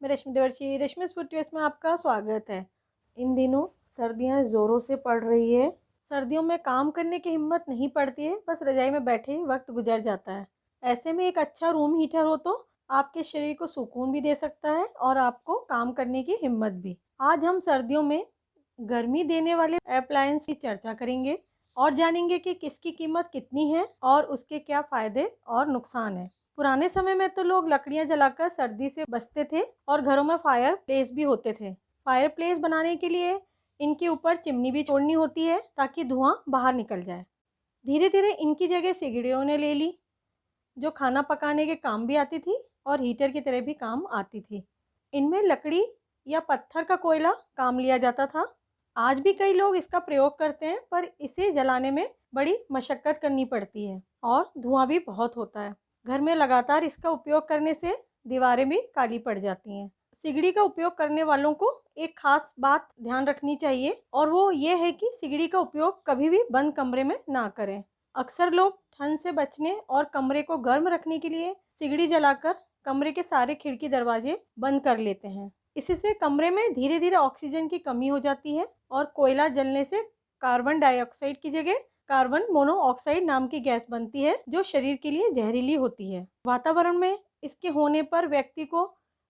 मैं रश्मि देवर्षि, Rashmi's food taste में आपका स्वागत है। इन दिनों सर्दियाँ ज़ोरों से पड़ रही है। सर्दियों में काम करने की हिम्मत नहीं पड़ती है, बस रज़ाई में बैठे वक्त गुजर जाता है। ऐसे में एक अच्छा रूम हीटर हो तो आपके शरीर को सुकून भी दे सकता है और आपको काम करने की हिम्मत भी। आज हम सर्दियों में गर्मी देने वाले अप्लायंस की चर्चा करेंगे और जानेंगे कि किसकी कीमत कितनी है और उसके क्या फ़ायदे और नुकसान हैं। पुराने समय में तो लोग लकड़ियाँ जलाकर सर्दी से बचते थे और घरों में फायर प्लेस भी होते थे। फायर प्लेस बनाने के लिए इनके ऊपर चिमनी भी छोड़नी होती है ताकि धुआं बाहर निकल जाए। धीरे धीरे इनकी जगह सिगड़ियों ने ले ली, जो खाना पकाने के काम भी आती थी और हीटर की तरह भी काम आती थी। इनमें लकड़ी या पत्थर का कोयला काम लिया जाता था। आज भी कई लोग इसका प्रयोग करते हैं, पर इसे जलाने में बड़ी मशक्क़त करनी पड़ती है और धुआं भी बहुत होता है। घर में लगातार इसका उपयोग करने से दीवारें भी काली पड़ जाती हैं। सिगड़ी का उपयोग करने वालों को एक खास बात ध्यान रखनी चाहिए और वो ये है कि सिगड़ी का उपयोग कभी भी बंद कमरे में ना करें। अक्सर लोग ठंड से बचने और कमरे को गर्म रखने के लिए सिगड़ी जलाकर कमरे के सारे खिड़की दरवाजे बंद कर लेते हैं। इससे कमरे में धीरे धीरे ऑक्सीजन की कमी हो जाती है और कोयला जलने से कार्बन डाइऑक्साइड की जगह कार्बन मोनोऑक्साइड नाम की गैस बनती है, जो शरीर के लिए जहरीली होती है। वातावरण में इसके होने पर व्यक्ति को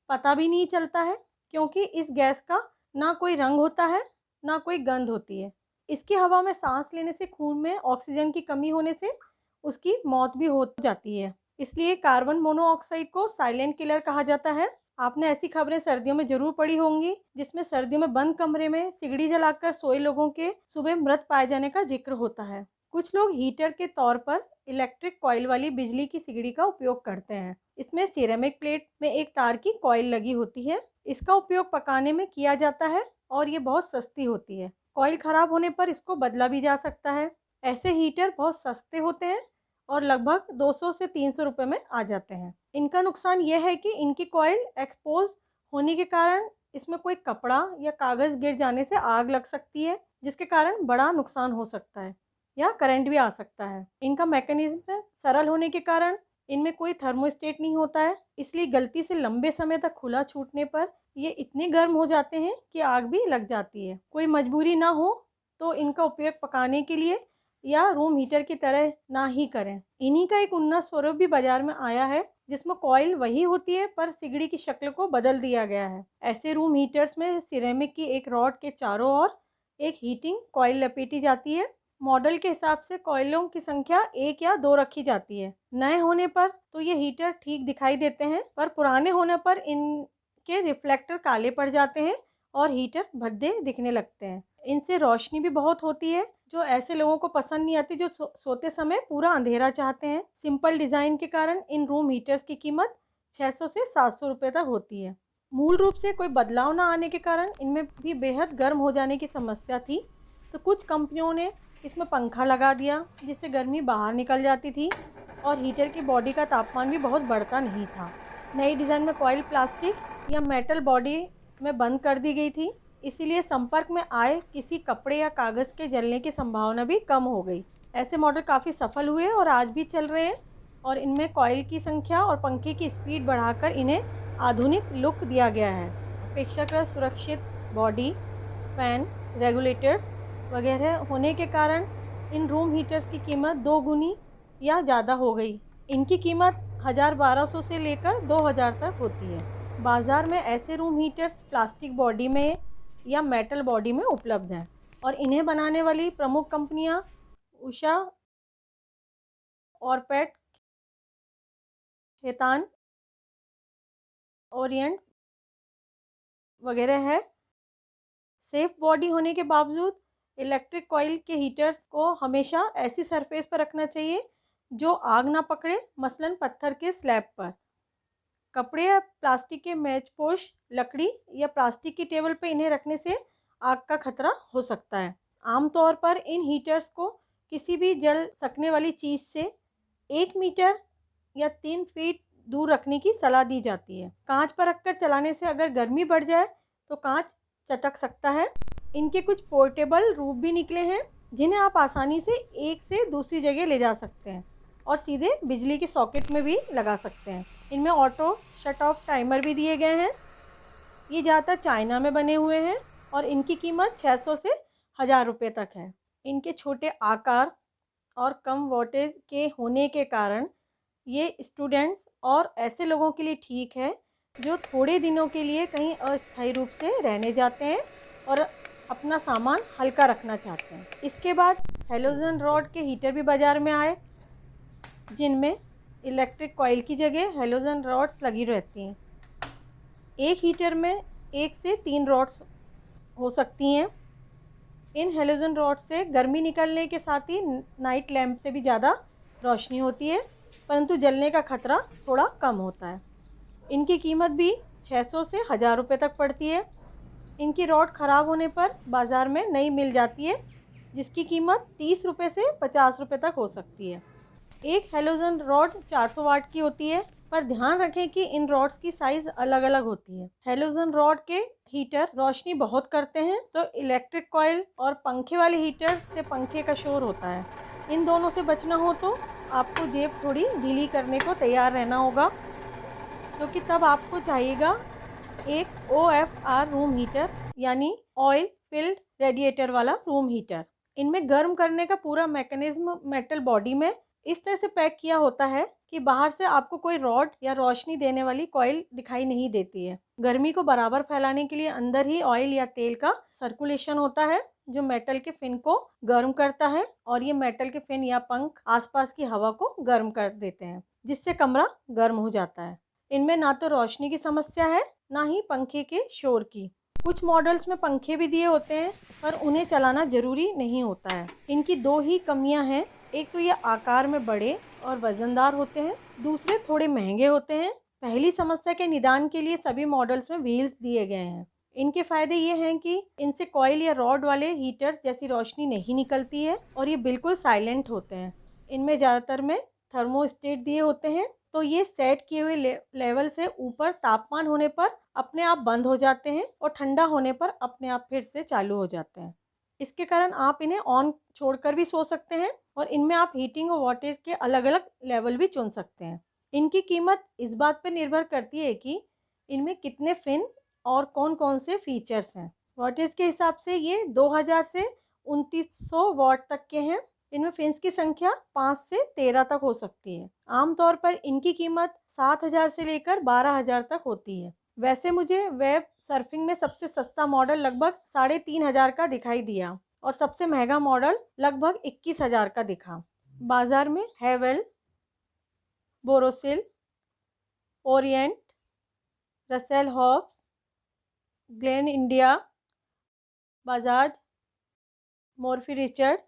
पता भी नहीं चलता है, क्योंकि इस गैस का ना कोई रंग होता है ना कोई गंध होती है। इसकी हवा में सांस लेने से खून में ऑक्सीजन की कमी होने से उसकी मौत भी हो जाती है। इसलिए कार्बन मोनोऑक्साइड को साइलेंट किलर कहा जाता है। आपने ऐसी खबरें सर्दियों में जरूर पढ़ी होंगी, जिसमें सर्दियों में बंद कमरे में सिगड़ी जलाकर सोए लोगों के सुबह मृत पाए जाने का जिक्र होता है। कुछ लोग हीटर के तौर पर इलेक्ट्रिक कॉइल वाली बिजली की सिगड़ी का उपयोग करते हैं। इसमें सिरेमिक प्लेट में एक तार की कॉइल लगी होती है। इसका उपयोग पकाने में किया जाता है और ये बहुत सस्ती होती है। कॉइल खराब होने पर इसको बदला भी जा सकता है। ऐसे हीटर बहुत सस्ते होते हैं और लगभग 200 से 300 रुपए में आ जाते हैं। इनका नुकसान यह है कि इनकी कॉइल एक्सपोज होने के कारण इसमें कोई कपड़ा या कागज़ गिर जाने से आग लग सकती है, जिसके कारण बड़ा नुकसान हो सकता है या करंट भी आ सकता है। इनका मैकेनिज्म सरल होने के कारण इनमें कोई थर्मोस्टेट नहीं होता है, इसलिए गलती से लंबे समय तक खुला छूटने पर ये इतने गर्म हो जाते हैं कि आग भी लग जाती है। कोई मजबूरी ना हो तो इनका उपयोग पकाने के लिए या रूम हीटर की तरह ना ही करें। इन्हीं का एक उन्नत स्वरूप भी बाजार में आया है, जिसमें कॉइल वही होती है पर सिगड़ी की शक्ल को बदल दिया गया है। ऐसे रूम हीटर्स में सिरेमिक की एक रॉड के चारों ओर एक हीटिंग कॉइल लपेटी जाती है। मॉडल के हिसाब से कॉइलों की संख्या 1 या 2 रखी जाती है। नए होने पर तो ये हीटर ठीक दिखाई देते हैं, पर पुराने होने पर इनके रिफ्लेक्टर काले पड़ जाते हैं और हीटर भद्दे दिखने लगते हैं। इनसे रोशनी भी बहुत होती है, जो ऐसे लोगों को पसंद नहीं आती जो सोते समय पूरा अंधेरा चाहते हैं। सिंपल डिज़ाइन के कारण इन रूम हीटर्स की कीमत 600 से 700 रुपये तक होती है। मूल रूप से कोई बदलाव ना आने के कारण इनमें भी बेहद गर्म हो जाने की समस्या थी, तो कुछ कंपनियों ने इसमें पंखा लगा दिया, जिससे गर्मी बाहर निकल जाती थी और हीटर की बॉडी का तापमान भी बहुत बढ़ता नहीं था। नई डिज़ाइन में कॉइल प्लास्टिक या मेटल बॉडी में बंद कर दी गई थी, इसीलिए संपर्क में आए किसी कपड़े या कागज़ के जलने की संभावना भी कम हो गई। ऐसे मॉडल काफ़ी सफल हुए और आज भी चल रहे हैं और इनमें कॉइल की संख्या और पंखे की स्पीड बढ़ाकर इन्हें आधुनिक लुक दिया गया है। अपेक्षाकृत सुरक्षित बॉडी, फैन, रेगुलेटर्स वगैरह होने के कारण इन रूम हीटर्स की कीमत 2 गुनी या ज़्यादा हो गई। इनकी कीमत 1200 से लेकर 2000 तक होती है। बाज़ार में ऐसे रूम हीटर्स प्लास्टिक बॉडी में या मेटल बॉडी में उपलब्ध हैं और इन्हें बनाने वाली प्रमुख कंपनियां उषा, ऑरपेट, खेतान, ओरिएंट वगैरह है। सेफ बॉडी होने के बावजूद इलेक्ट्रिक कॉइल के हीटर्स को हमेशा ऐसी सरफेस पर रखना चाहिए जो आग ना पकड़े, मसलन पत्थर के स्लैब पर। कपड़े या प्लास्टिक के मैचपोश, लकड़ी या प्लास्टिक की टेबल पर इन्हें रखने से आग का खतरा हो सकता है। आमतौर पर इन हीटर्स को किसी भी जल सकने वाली चीज़ से 1 मीटर या 3 फीट दूर रखने की सलाह दी जाती है। कांच पर रखकर चलाने से अगर गर्मी बढ़ जाए तो कांच चटक सकता है। इनके कुछ पोर्टेबल रूप भी निकले हैं, जिन्हें आप आसानी से एक से दूसरी जगह ले जा सकते हैं और सीधे बिजली के सॉकेट में भी लगा सकते हैं। इनमें ऑटो शट ऑफ टाइमर भी दिए गए हैं। ये ज़्यादातर चाइना में बने हुए हैं और इनकी कीमत 600 से 1000 रुपये तक है। इनके छोटे आकार और कम वोल्टेज के होने के कारण ये स्टूडेंट्स और ऐसे लोगों के लिए ठीक है जो थोड़े दिनों के लिए कहीं अस्थायी रूप से रहने जाते हैं और अपना सामान हल्का रखना चाहते हैं। इसके बाद हैलोजन रॉड के हीटर भी बाज़ार में आए, जिनमें इलेक्ट्रिक कॉइल की जगह हैलोजन रॉड्स लगी रहती हैं। एक हीटर में 1 से 3 रॉड्स हो सकती हैं। इन हैलोजन रॉड से गर्मी निकलने के साथ ही नाइट लैंप से भी ज़्यादा रोशनी होती है, परंतु जलने का खतरा थोड़ा कम होता है। इनकी कीमत भी 600 से 1000 रुपये तक पड़ती है। इनकी रॉड ख़राब होने पर बाज़ार में नई मिल जाती है, जिसकी कीमत 30 रुपये से 50 रुपये तक हो सकती है। एक हैलोजन रॉड 400 वाट की होती है, पर ध्यान रखें कि इन रॉड्स की साइज़ अलग अलग होती है। हैलोजन रॉड के हीटर रोशनी बहुत करते हैं, तो इलेक्ट्रिक कॉइल और पंखे वाले हीटर से पंखे का शोर होता है। इन दोनों से बचना हो तो आपको जेब थोड़ी ढीली करने को तैयार रहना होगा, क्योंकि तब आपको चाहिएगा एक OFR रूम हीटर, यानी ऑयल फिल्ड रेडिएटर वाला रूम हीटर। इनमें गर्म करने का पूरा मैकेनिज्म मेटल बॉडी में इस तरह से पैक किया होता है कि बाहर से आपको कोई रॉड या रोशनी देने वाली कॉइल दिखाई नहीं देती है। गर्मी को बराबर फैलाने के लिए अंदर ही ऑयल या तेल का सर्कुलेशन होता है, जो मेटल के फिन को गर्म करता है, और ये मेटल के फिन या पंख आसपास की हवा को गर्म कर देते हैं, जिससे कमरा गर्म हो जाता है। इनमें ना तो रोशनी की समस्या है, ना ही पंखे के शोर की। कुछ मॉडल्स में पंखे भी दिए होते हैं, पर उन्हें चलाना ज़रूरी नहीं होता है। इनकी 2 ही कमियां हैं। एक तो ये आकार में बड़े और वज़नदार होते हैं, दूसरे थोड़े महंगे होते हैं। पहली समस्या के निदान के लिए सभी मॉडल्स में व्हील्स दिए गए हैं। इनके फ़ायदे ये हैं कि इनसे कॉइल या रॉड वाले हीटर जैसी रोशनी नहीं निकलती है और ये बिल्कुल साइलेंट होते हैं। इनमें ज़्यादातर में थर्मोस्टेट दिए होते हैं, तो ये सेट किए हुए लेवल से ऊपर तापमान होने पर अपने आप बंद हो जाते हैं और ठंडा होने पर अपने आप फिर से चालू हो जाते हैं। इसके कारण आप इन्हें ऑन छोड़कर भी सो सकते हैं और इनमें आप हीटिंग और वॉटेज के अलग अलग लेवल भी चुन सकते हैं। इनकी कीमत इस बात पर निर्भर करती है कि इनमें कितने फिन और कौन कौन से फीचर्स हैं। वॉटेज के हिसाब से ये 2000 से 2900 वाट तक के हैं। इनमें फिन्स की संख्या 5 से 13 तक हो सकती है। आमतौर पर इनकी कीमत 7000 से लेकर 12000 तक होती है। वैसे मुझे वेब सर्फिंग में सबसे सस्ता मॉडल लगभग 3500 का दिखाई दिया और सबसे महंगा मॉडल लगभग 21000 का दिखा। बाज़ार में Havells, Borosil, Orient, Russell Hobbs, Glen India, Bajaj, Morphy Richard,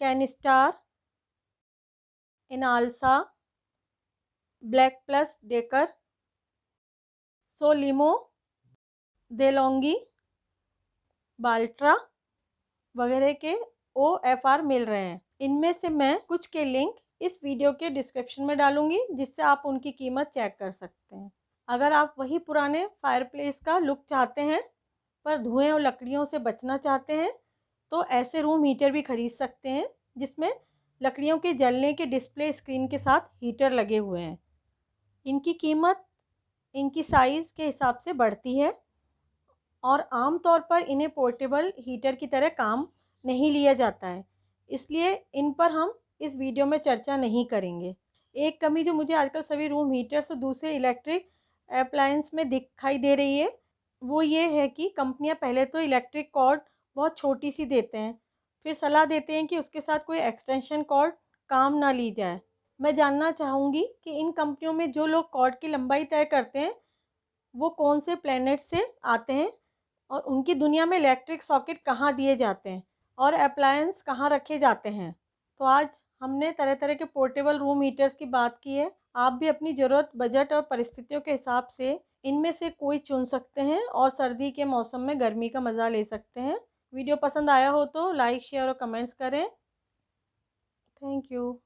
Kenstar, Inalsa, Black plus Decker, Solimo, DeLonghi, Baltra वगैरह के OFR मिल रहे हैं। इनमें से मैं कुछ के लिंक इस वीडियो के डिस्क्रिप्शन में डालूंगी, जिससे आप उनकी कीमत चेक कर सकते हैं। अगर आप वही पुराने फायरप्लेस का लुक चाहते हैं पर धुएं और लकड़ियों से बचना चाहते हैं, तो ऐसे रूम हीटर भी खरीद सकते हैं, जिसमें लकड़ियों के जलने के डिस्प्ले स्क्रीन के साथ हीटर लगे हुए हैं। इनकी कीमत इनकी साइज़ के हिसाब से बढ़ती है और आमतौर पर इन्हें पोर्टेबल हीटर की तरह काम नहीं लिया जाता है, इसलिए इन पर हम इस वीडियो में चर्चा नहीं करेंगे। एक कमी जो मुझे आजकल सभी रूम हीटर्स और दूसरे इलेक्ट्रिक अप्लायंस में दिखाई दे रही है, वो ये है कि कंपनियां पहले तो इलेक्ट्रिक कॉर्ड बहुत छोटी सी देते हैं, फिर सलाह देते हैं कि उसके साथ कोई एक्सटेंशन कॉर्ड काम ना ली जाए। मैं जानना चाहूँगी कि इन कंपनियों में जो लोग कॉर्ड की लंबाई तय करते हैं, वो कौन से प्लैनेट से आते हैं और उनकी दुनिया में इलेक्ट्रिक सॉकेट कहाँ दिए जाते हैं और अप्लायंस कहाँ रखे जाते हैं। तो आज हमने तरह तरह के पोर्टेबल रूम हीटर्स की बात की है। आप भी अपनी ज़रूरत, बजट और परिस्थितियों के हिसाब से इनमें से कोई चुन सकते हैं और सर्दी के मौसम में गर्मी का मज़ा ले सकते हैं। वीडियो पसंद आया हो तो लाइक, शेयर और कमेंट्स करें। Thank you.